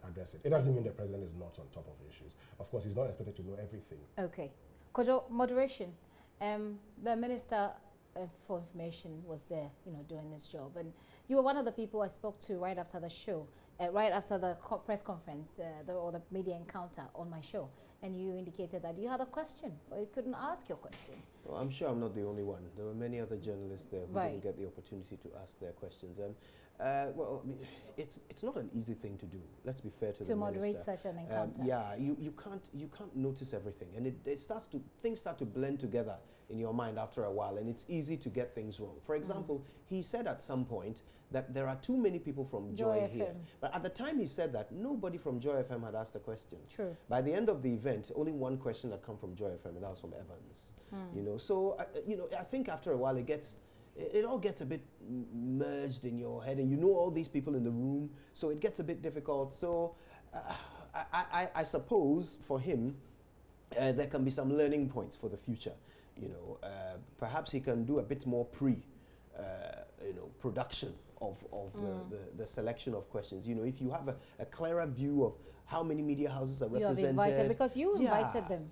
address it. It doesn't mean the president is not on top of issues. Of course, he's not expected to know everything. Okay. Kojo, moderation. The minister for information was there, doing his job. And you were one of the people I spoke to right after the show, right after the press conference or the media encounter on my show. And you indicated that you had a question, but you couldn't ask your question. Well, I'm sure I'm not the only one. There were many other journalists there who didn't get the opportunity to ask their questions. Well, I mean, it's not an easy thing to do. Let's be fair to the minister. To moderate such an encounter. Yeah, you can't notice everything, and things start to blend together in your mind after a while, and it's easy to get things wrong. For example, he said at some point that there are too many people from Joy here. But at the time he said that, nobody from Joy FM had asked a question. True. By the end of the event, only one question had come from Joy FM, and that was from Evans. So I think after a while it all gets a bit merged in your head, and you know all these people in the room, so it gets a bit difficult. So I suppose for him, there can be some learning points for the future. Perhaps he can do a bit more production of the selection of questions. If you have a clearer view of how many media houses are represented. You have invited, because you invited them.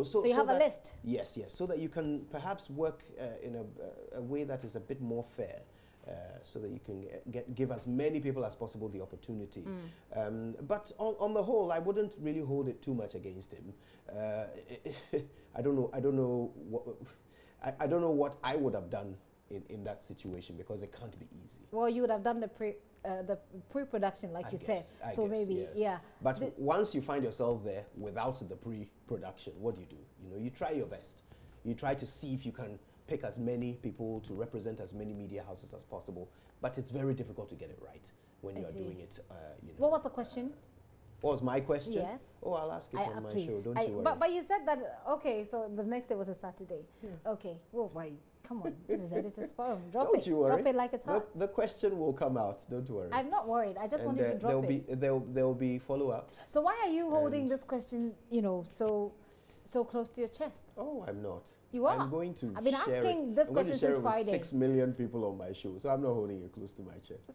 So you have a list. Yes, so that you can perhaps work in a way that is a bit more fair. So that you can give as many people as possible the opportunity. But on the whole, I wouldn't really hold it too much against him. I don't know what I would have done in that situation, because it can't be easy. Well, you would have done the pre-production, like you said. So maybe, yeah. But once you find yourself there without the pre-production, what do? You try your best. You try to see if you can pick as many people to represent as many media houses as possible. But it's very difficult to get it right when you are doing it. What was the question? What was my question? Yes. Oh, I'll ask it on my show. Don't you worry. But you said that, okay, so the next day was a Saturday. Yeah. Okay. Well, why? Come on. This is Editor's Forum. Don't you worry. Drop it like it's hot. The question will come out. Don't worry. I'm not worried. I just want you to drop it. There will be follow-ups. So why are you holding this question, so close to your chest? Oh, I'm not. You are. I'm going to I've been asking this question since Friday. 6 million people on my show, so I'm not holding it close to my chest.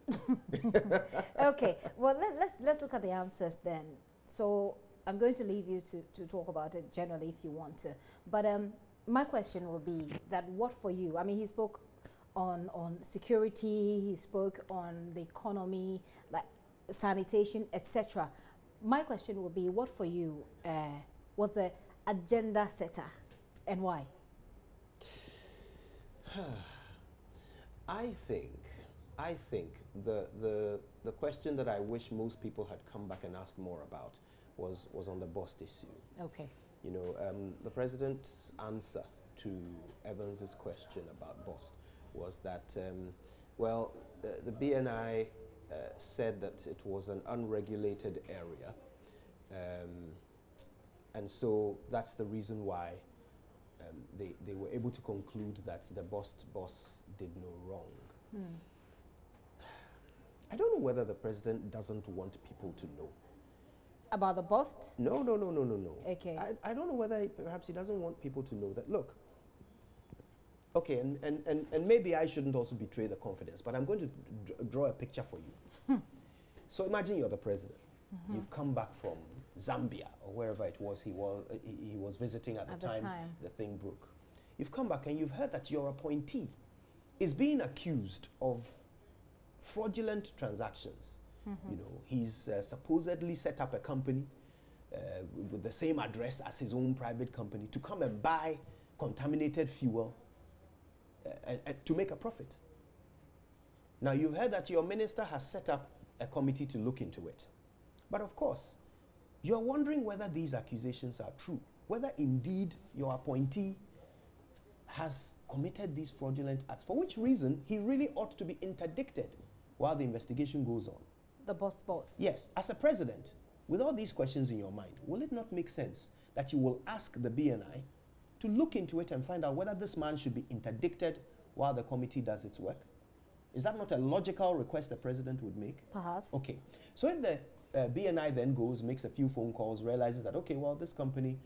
Okay. Well, let's look at the answers then. So I'm going to leave you to talk about it generally if you want to. But my question will be that what for you? I mean, he spoke on security, he spoke on the economy, like sanitation, etc. My question will be, what for you was the agenda setter, and why? I think the question that I wish most people had come back and asked more about was on the BOST issue. Okay. The president's answer to Evans's question about BOST was that, the BNI said that it was an unregulated area, and so that's the reason why they were able to conclude that the BOST boss did no wrong. I don't know whether the president doesn't want people to know. About the bust? No, no, no, no, no, no. Okay. I don't know whether perhaps he doesn't want people to know that, look, okay, and maybe I shouldn't also betray the confidence, but I'm going to draw a picture for you. So imagine you're the president. You've come back from Zambia or wherever it was he was visiting at the time the thing broke. You've come back and you've heard that your appointee is being accused of fraudulent transactions. You know, he's supposedly set up a company with the same address as his own private company to come and buy contaminated fuel to make a profit. Now, you've heard that your minister has set up a committee to look into it. But of course, you're wondering whether these accusations are true, whether indeed your appointee has committed these fraudulent acts, for which reason he really ought to be interdicted while the investigation goes on. The boss. Yes, as a president, with all these questions in your mind, will it not make sense that you will ask the BNI to look into it and find out whether this man should be interdicted while the committee does its work? Is that not a logical request the president would make? Perhaps. Okay, so if the BNI then goes, makes a few phone calls, realizes that, okay, well, this company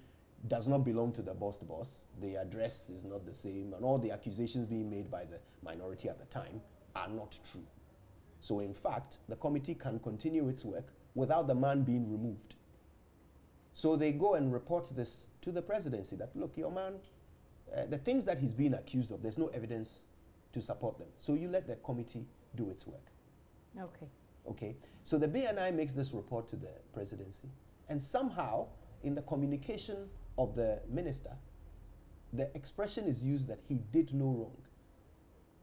does not belong to the boss, the address is not the same, and all the accusations being made by the minority at the time are not true. So in fact, the committee can continue its work without the man being removed. So they go and report this to the presidency that, look, your man, the things that he's being accused of, there's no evidence to support them. So you let the committee do its work. Okay. Okay. So the BNI makes this report to the presidency, and somehow in the communication of the minister, the expression is used that he did no wrong.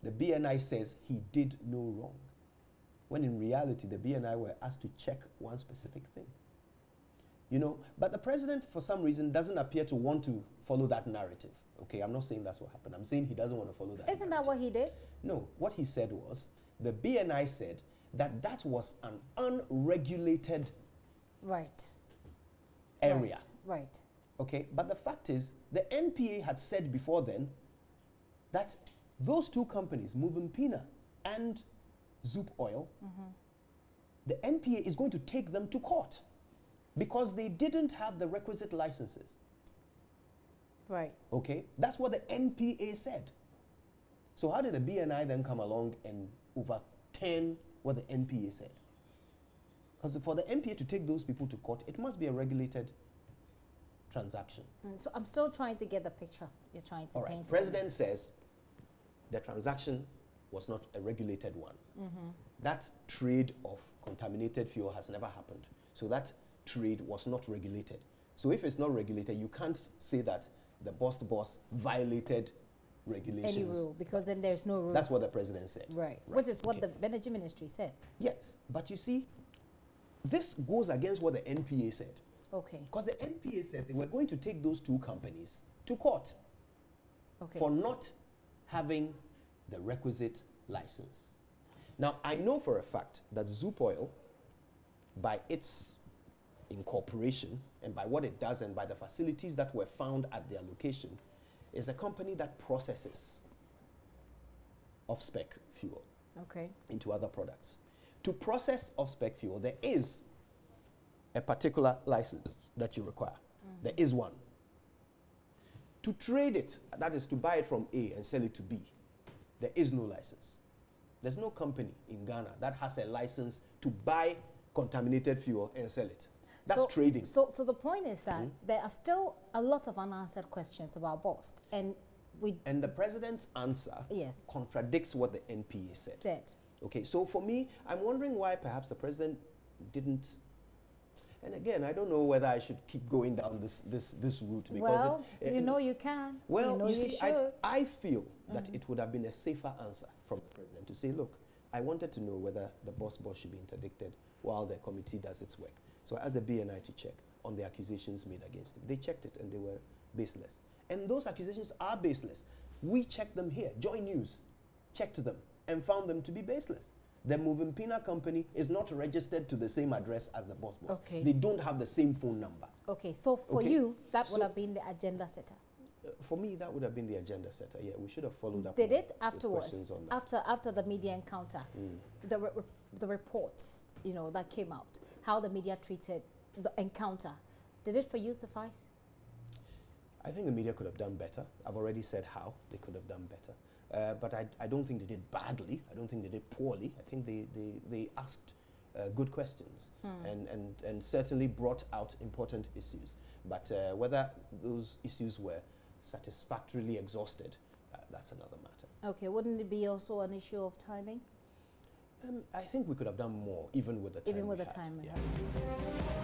The BNI says he did no wrong, when in reality the BNI were asked to check one specific thing. You know, but the president for some reason doesn't appear to want to follow that narrative. Okay, I'm not saying that's what happened. I'm saying he doesn't want to follow that Isn't narrative. that what he did? No, what he said was, the BNI said that that was an unregulated area. Right. Okay, but the fact is, the NPA had said before then that those two companies, Movimpina and Zoop Oil, the NPA is going to take them to court because they didn't have the requisite licenses. Right. Okay, that's what the NPA said. So how did the BNI then come along and overturn what the NPA said? Because for the NPA to take those people to court, it must be a regulated transaction. So I'm still trying to get the picture you're trying to All right, paint. President says the transaction was not a regulated one. That trade of contaminated fuel has never happened. So that trade was not regulated. So if it's not regulated, you can't say that the boss violated regulations. Any rule, because then there's no rule. That's what the president said. Right. Which is what the energy ministry said. Yes, but you see, this goes against what the NPA said. Okay. Because the NPA said they were going to take those two companies to court for not having the requisite license. Now, I know for a fact that Zoop Oil, by its incorporation and by what it does and by the facilities that were found at their location, is a company that processes off-spec fuel into other products. To process off-spec fuel, there is a particular license that you require. There is one. To trade it, that is to buy it from A and sell it to B, there is no license. There's no company in Ghana that has a license to buy contaminated fuel and sell it. That's trading. So the point is that there are still a lot of unanswered questions about BOST, and the president's answer contradicts what the NPA said. Okay, so for me, I'm wondering why perhaps the president didn't. And again, I don't know whether I should keep going down this route because well, you know you can. Well, you know you see, should. I feel that it would have been a safer answer from the president to say, look, I wanted to know whether the boss should be interdicted while the committee does its work. So I asked the BNI to check on the accusations made against him. They checked it and they were baseless. And those accusations are baseless. We checked them here. JoyNews checked them and found them to be baseless. The Movimpina company is not registered to the same address as the boss. Okay. They don't have the same phone number. Okay, so for you, that would have been the agenda setter. For me, that would have been the agenda setter. Yeah, we should have followed up. Did it afterwards? After the media encounter, the reports, that came out, how the media treated the encounter. Did it for you suffice? I think the media could have done better. I've already said how they could have done better. But I don't think they did badly. I don't think they did poorly. I think they asked good questions and certainly brought out important issues. But whether those issues were satisfactorily exhausted, that's another matter. Okay, wouldn't it be also an issue of timing? I think we could have done more, even with the time Even with we the had. time we Yeah. had.